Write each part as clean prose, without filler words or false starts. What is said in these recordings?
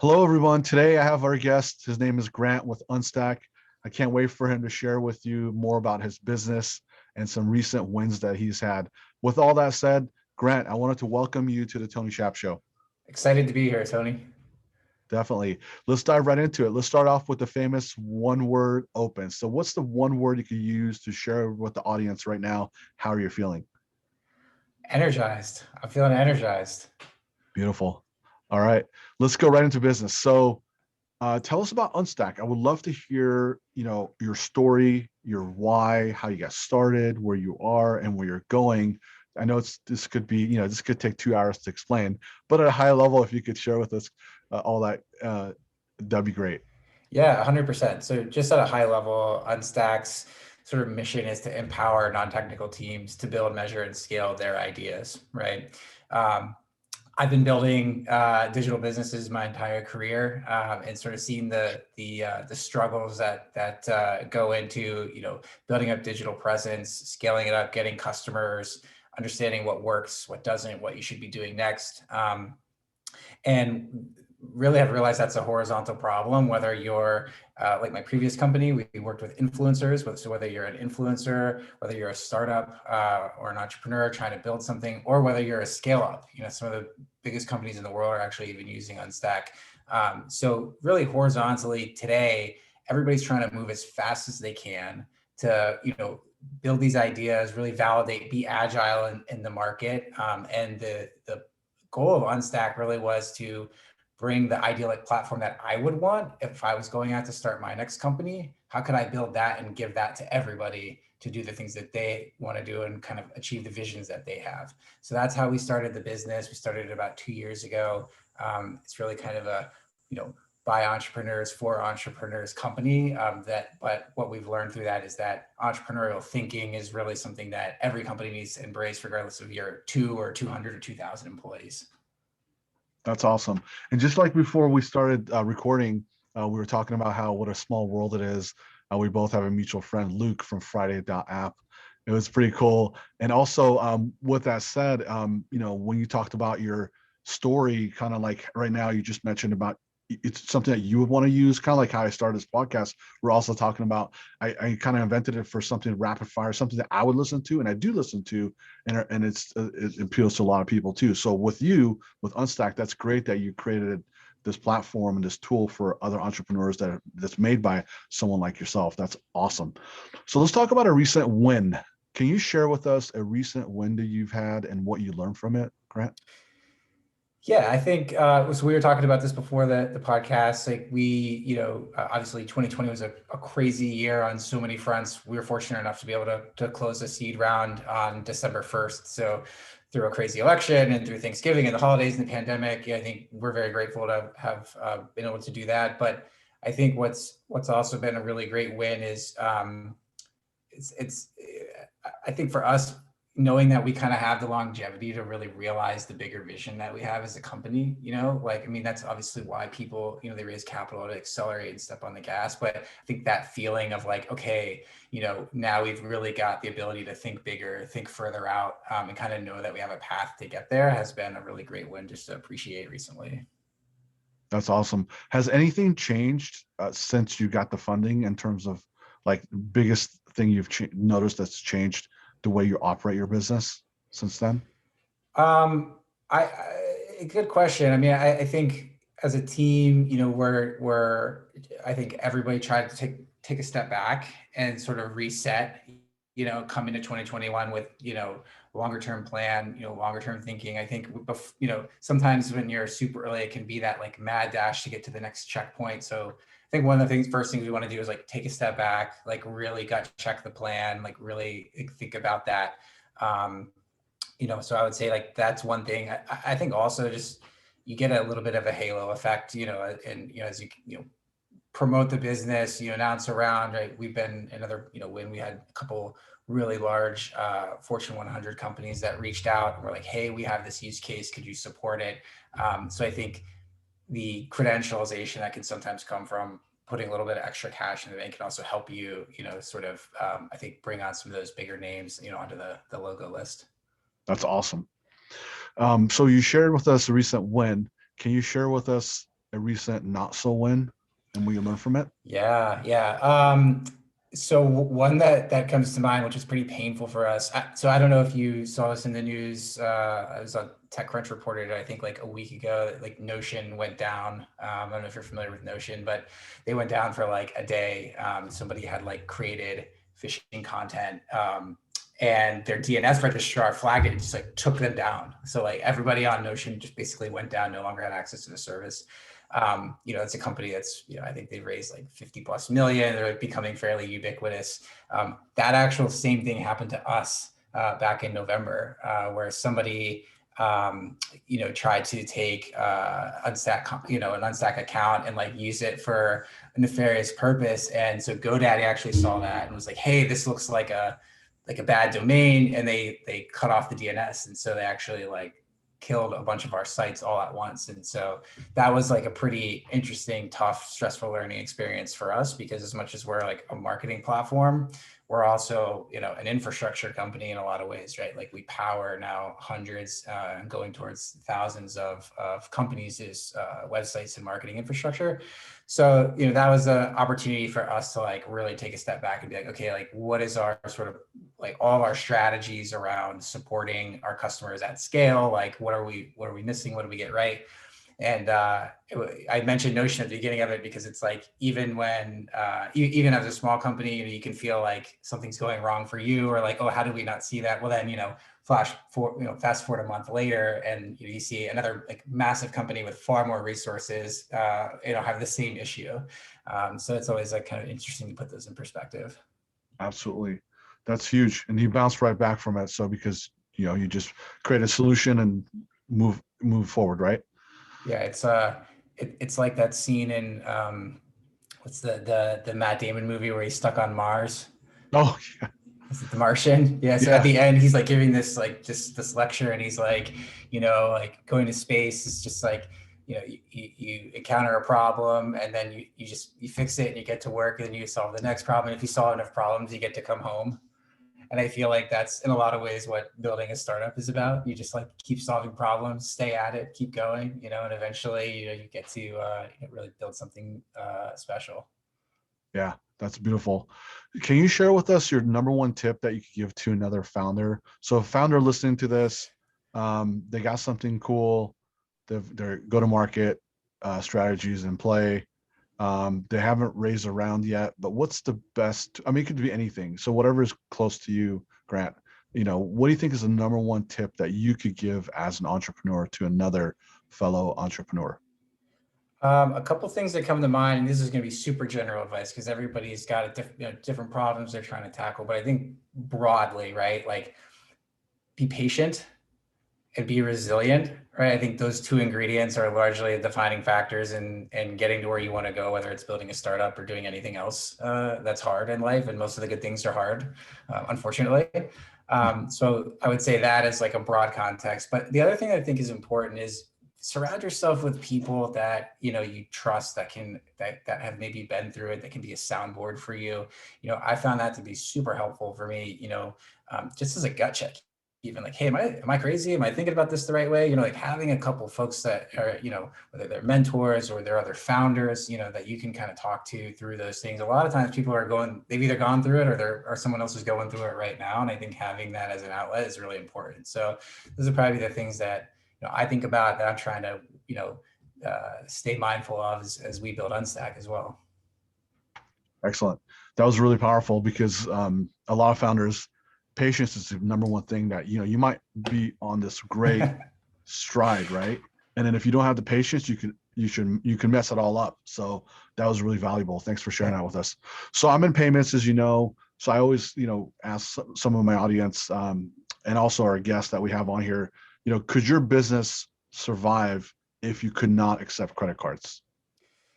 Hello, everyone. Today I have our guest. His name is Grant with Unstack. I can't wait for him to share with you more about his business and some recent wins that he's had. With all that said, Grant, I wanted to welcome you to the Tony Shap Show. Excited to be here, Tony. Definitely. Let's dive right into it. Let's start off with the famous one word open. So, what's the one word you could use to share with the audience right now? How are you feeling? Energized. I'm feeling energized. Beautiful. All right. Let's go right into business. So, tell us about Unstack. I would love to hear, your story, your why, how you got started, where you are, and where you're going. I know this could be, this could take 2 hours to explain, but at a high level, if you could share with us all that, that'd be great. Yeah, 100%. So just at a high level, Unstack's sort of mission is to empower non-technical teams to build, measure, and scale their ideas, right? Um, I've been building digital businesses my entire career, and sort of seeing the struggles that go into building up digital presence, scaling it up, getting customers, understanding what works, what doesn't, what you should be doing next. And really have realized that's a horizontal problem, whether you're like my previous company, we worked with influencers. So whether you're an influencer, whether you're a startup or an entrepreneur trying to build something, or whether you're a scale up, some of the biggest companies in the world are actually even using Unstack. So really horizontally today, everybody's trying to move as fast as they can to, build these ideas, really validate, be agile in the market. And the goal of Unstack really was to bring the idyllic platform that I would want if I was going out to start my next company. How could I build that and give that to everybody to do the things that they want to do and kind of achieve the visions that they have? So that's how we started the business. We started it about 2 years ago. It's really kind of a, by entrepreneurs for entrepreneurs company. But what we've learned through that is that entrepreneurial thinking is really something that every company needs to embrace, regardless of your 200 or 2,000 employees. That's awesome. And just like before we started recording, we were talking about how what a small world it is. We both have a mutual friend, Luke from Friday.app. It was pretty cool. And also, with that said, when you talked about your story, kind of like right now, you just mentioned about it's something that you would want to use, kind of like how I started this podcast. We're also talking about I kind of invented it for something rapid fire, something that I would listen to, and I do listen to, and it appeals to a lot of people too. So with you, with Unstack, that's great that you created this platform and this tool for other entrepreneurs that's made by someone like yourself. That's awesome. So let's talk about a recent win. Can you share with us a recent win that you've had and what you learned from it, Grant? Yeah, I think so. We were talking about this before the podcast. Like obviously 2020 was a crazy year on so many fronts. We were fortunate enough to be able to close a seed round on December 1st. So through a crazy election and through Thanksgiving and the holidays and the pandemic, I think we're very grateful to have been able to do that. But I think what's also been a really great win is it's I think for us, knowing that we kind of have the longevity to really realize the bigger vision that we have as a company, like, I mean, that's obviously why people, they raise capital to accelerate and step on the gas. But I think that feeling of like, okay, now we've really got the ability to think bigger, think further out, and kind of know that we have a path to get there has been a really great win just to appreciate recently. That's awesome. Has anything changed since you got the funding in terms of like biggest thing you've noticed that's changed the way you operate your business since then? Um, Good question. I mean, I think as a team, we're I think everybody tried to take a step back and sort of reset, come into 2021 with, longer term plan, longer term thinking. I think, sometimes when you're super early, it can be that like mad dash to get to the next checkpoint. So I think one of the first things we want to do is like take a step back, like really gut check the plan, like really think about that. Um, so I would say like that's one thing. I think also just you get a little bit of a halo effect, and as you promote the business, announce around, right? We've been another, when we had a couple really large Fortune 100 companies that reached out and were like, hey, we have this use case, could you support it? So I think the credentialization that can sometimes come from putting a little bit of extra cash in the bank can also help you, sort of, I think bring on some of those bigger names, onto the logo list. That's awesome. So you shared with us a recent win. Can you share with us a recent not so win and we learn from it? Yeah, yeah. So one that comes to mind, which is pretty painful for us. So I don't know if you saw this in the news. I was on TechCrunch reported, I think like a week ago, that like Notion went down. I don't know if you're familiar with Notion, but they went down for like a day. Somebody had like created phishing content. And their DNS registrar flagged it and just like took them down. So like everybody on Notion just basically went down, no longer had access to the service. It's a company that's, I think they've raised like 50 plus million. They're becoming fairly ubiquitous. That actual same thing happened to us back in November, where somebody, tried to take Unstack, an Unstack account and like use it for a nefarious purpose. And so GoDaddy actually saw that and was like, hey, this looks like a bad domain, and they cut off the DNS. And so they actually like killed a bunch of our sites all at once. And so that was like a pretty interesting, tough, stressful learning experience for us, because as much as we're like a marketing platform, we're also, an infrastructure company in a lot of ways, right? Like we power now hundreds and going towards thousands of companies' websites and marketing infrastructure. So, that was an opportunity for us to like really take a step back and be like, okay, like what is our sort of like all our strategies around supporting our customers at scale? Like what are we missing? What do we get right? And I mentioned Notion at the beginning of it because it's like, even when, even as a small company, you can feel like something's going wrong for you, or like, oh, how did we not see that? Well, then, fast forward a month later, and you see another like massive company with far more resources, have the same issue. So it's always like kind of interesting to put those in perspective. Absolutely. That's huge. And you bounce right back from it. So because you just create a solution and move forward, right? Yeah, it's like that scene in what's the Matt Damon movie where he's stuck on Mars. Oh yeah. Is it The Martian? Yeah. So at Yeah. the end, he's like giving this like just this lecture, and he's like, like going to space is just like, you encounter a problem, and then you fix it and you get to work, and then you solve the next problem. If you solve enough problems, you get to come home. And I feel like that's in a lot of ways what building a startup is about. You just like keep solving problems, stay at it, keep going, and eventually, you get to really build something special. Yeah. That's beautiful. Can you share with us your number one tip that you could give to another founder? So a founder listening to this, they got something cool, their go-to-market strategies in play. They haven't raised a round yet, but what's the best? I mean, it could be anything. So whatever is close to you, Grant, what do you think is the number one tip that you could give as an entrepreneur to another fellow entrepreneur? A couple things that come to mind, and this is going to be super general advice because everybody's got different problems they're trying to tackle. But I think broadly, right, like be patient and be resilient, right? I think those two ingredients are largely defining factors in getting to where you want to go, whether it's building a startup or doing anything else that's hard in life. And most of the good things are hard, unfortunately. So I would say that is like a broad context. But the other thing I think is important is surround yourself with people that you trust, that have maybe been through it, that can be a soundboard for you. I found that to be super helpful for me. Just as a gut check, even like, hey, am I crazy? Am I thinking about this the right way? Like having a couple of folks that are, whether they're mentors or they're other founders, that you can kind of talk to through those things. A lot of times people they've either gone through it or someone else is going through it right now. And I think having that as an outlet is really important. So those are probably the things that, I think about, that I'm trying to, stay mindful of as we build Unstack as well. Excellent. That was really powerful because a lot of founders, patience is the number one thing that you might be on this great stride, right? And then if you don't have the patience, you can mess it all up. So that was really valuable. Thanks for sharing that with us. So I'm in payments, as you know. So I always ask some of my audience and also our guests that we have on here, could your business survive if you could not accept credit cards?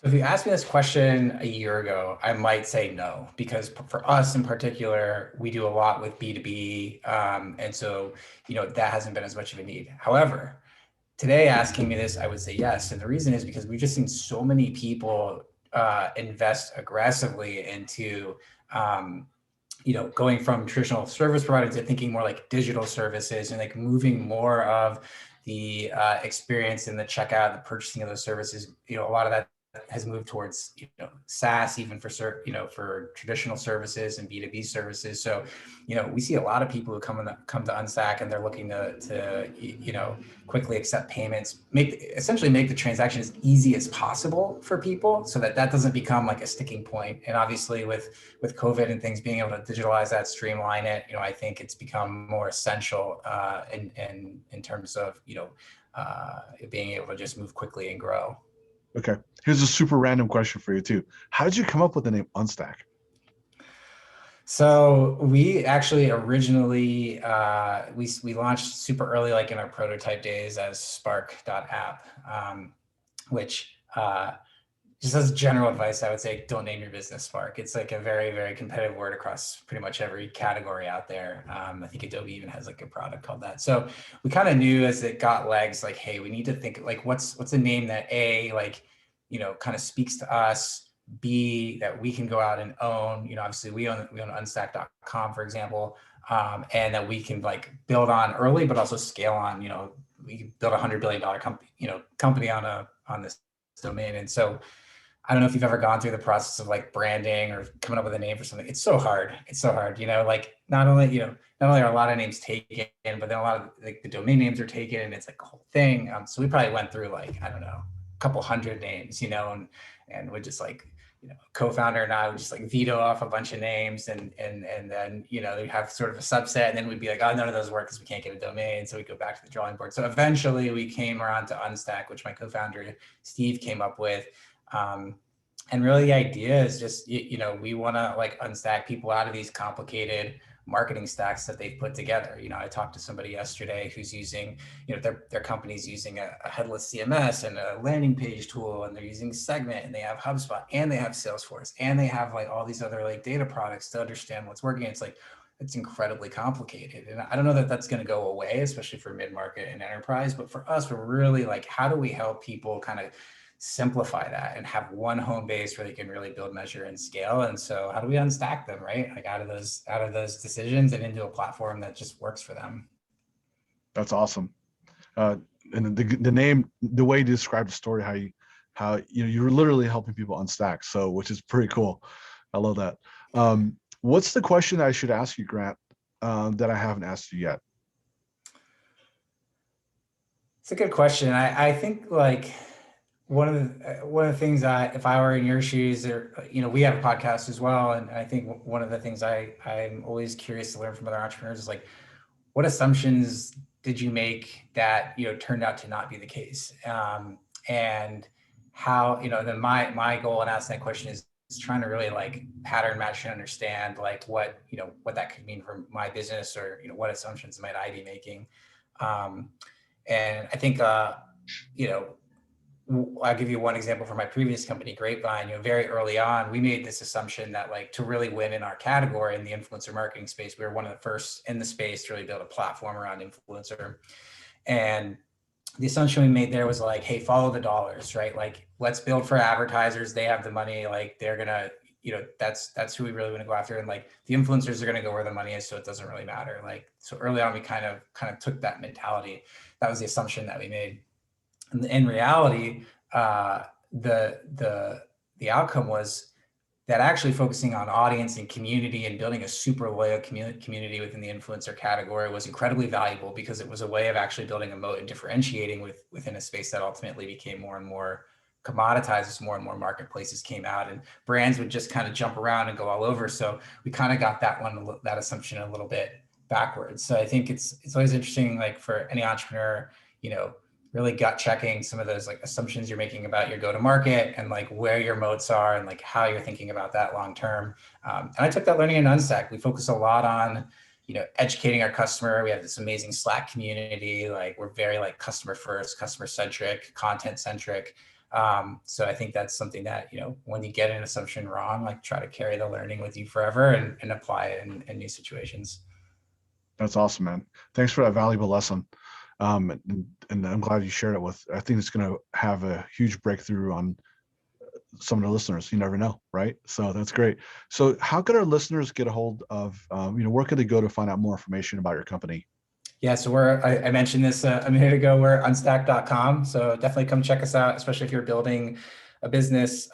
So if you asked me this question a year ago, I might say no, because for us in particular, we do a lot with B2B. And so, that hasn't been as much of a need. However, today asking me this, I would say yes. And the reason is because we've just seen so many people invest aggressively into, going from traditional service providers to thinking more like digital services, and like moving more of the experience in the checkout, the purchasing of those services, a lot of that has moved towards SaaS, even for for traditional services and B2B services. So we see a lot of people who come to Unstack, and they're looking to quickly accept payments, essentially make the transaction as easy as possible for people, so that doesn't become like a sticking point. And obviously with COVID and things, being able to digitalize that, streamline it, I think it's become more essential in terms of being able to just move quickly and grow. Okay. Here's a super random question for you too. How did you come up with the name Unstack? So we actually originally we launched super early, like in our prototype days, as Spark.app, which just as general advice, I would say don't name your business Spark. It's like a very, very competitive word across pretty much every category out there. I think Adobe even has like a product called that. So we kind of knew as it got legs, like, hey, we need to think like what's a name that kind of speaks to us. B, that we can go out and own. Obviously we own Unstack.com, for example, and that we can like build on early, but also scale on. We can build $100 billion company on this domain. And so I don't know if you've ever gone through the process of like branding or coming up with a name for something. It's so hard. Like not only are a lot of names taken, but then a lot of like the domain names are taken, and it's like a whole thing. So we probably went through like, I don't know, a couple hundred names, and we just like, co-founder and I would just like veto off a bunch of names, and then they have sort of a subset, and then we'd be like, oh, none of those work because we can't get a domain, so we go back to the drawing board. So eventually we came around to Unstack, which my co-founder Steve came up with. And really the idea is just, we want to like unstack people out of these complicated marketing stacks that they've put together. I talked to somebody yesterday who's using, their company's using a headless CMS and a landing page tool, and they're using Segment, and they have HubSpot, and they have Salesforce, and they have like all these other like data products to understand what's working. It's like, it's incredibly complicated. And I don't know that that's going to go away, especially for mid-market and enterprise. But for us, we're really like, how do we help people kind of simplify that and have one home base where they can really build, measure, and scale? And so how do we unstack them, right? Like out of those decisions and into a platform that just works for them. That's awesome. And the name, the way you described the story, how you're literally helping people unstack. So, which is pretty cool. I love that. What's the question I should ask you, Grant, that I haven't asked you yet? It's a good question. I think like one of the things if I were in your shoes, or we have a podcast as well, and I think one of the things I'm always curious to learn from other entrepreneurs is like, what assumptions did you make that turned out to not be the case, and how then my goal in asking that question is trying to really like pattern match and understand like what that could mean for my business, or what assumptions might I be making, and I think I'll give you one example from my previous company, Grapevine. Very early on, we made this assumption that like to really win in our category in the influencer marketing space, we were one of the first in the space to really build a platform around influencer. And the assumption we made there was like, hey, follow the dollars, right? Like, let's build for advertisers. They have the money. Like, they're gonna, that's who we really want to go after. And like, the influencers are gonna go where the money is, so it doesn't really matter. Like, so early on, we kind of took that mentality. That was the assumption that we made. In reality, the outcome was that actually focusing on audience and community and building a super loyal community within the influencer category was incredibly valuable, because it was a way of actually building a moat and differentiating within a space that ultimately became more and more commoditized as more and more marketplaces came out, and brands would just kind of jump around and go all over. So we kind of got that assumption a little bit backwards. So I think it's always interesting, like for any entrepreneur, really gut checking some of those like assumptions you're making about your go-to-market, and like where your moats are, and like how you're thinking about that long-term. And I took that learning in Unstack. We focus a lot on, educating our customer. We have this amazing Slack community. Like, we're very like customer first, customer centric, content centric. So I think that's something that, when you get an assumption wrong, like try to carry the learning with you forever and apply it in new situations. That's awesome, man. Thanks for that valuable lesson. And I'm glad you shared it with. I think it's going to have a huge breakthrough on some of the listeners. You never know, right? So that's great. So how could our listeners get a hold of, where could they go to find out more information about your company? Yeah, so I mentioned this a minute ago. We're unstack.com. So definitely come check us out, especially if you're building a business.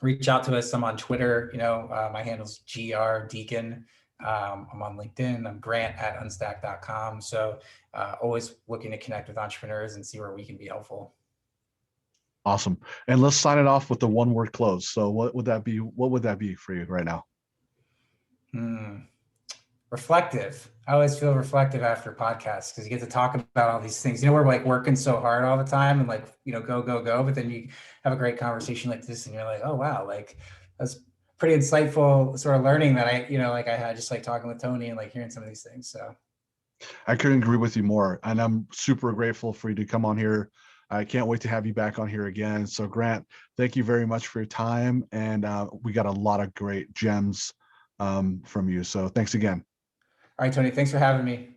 Reach out to us. I'm on Twitter. My handle's Deken. I'm on LinkedIn. I'm Grant at unstack.com. So always looking to connect with entrepreneurs and see where we can be helpful. Awesome. And let's sign it off with the one word close. So what would that be? What would that be for you right now? Reflective. I always feel reflective after podcasts because you get to talk about all these things. We're like working so hard all the time and like, go, go, go. But then you have a great conversation like this and you're like, oh, wow, like that's pretty insightful sort of learning that like I had just like talking with Tony and like hearing some of these things. So I couldn't agree with you more. And I'm super grateful for you to come on here. I can't wait to have you back on here again. So Grant, thank you very much for your time. And we got a lot of great gems from you. So thanks again. all right, Tony, thanks for having me.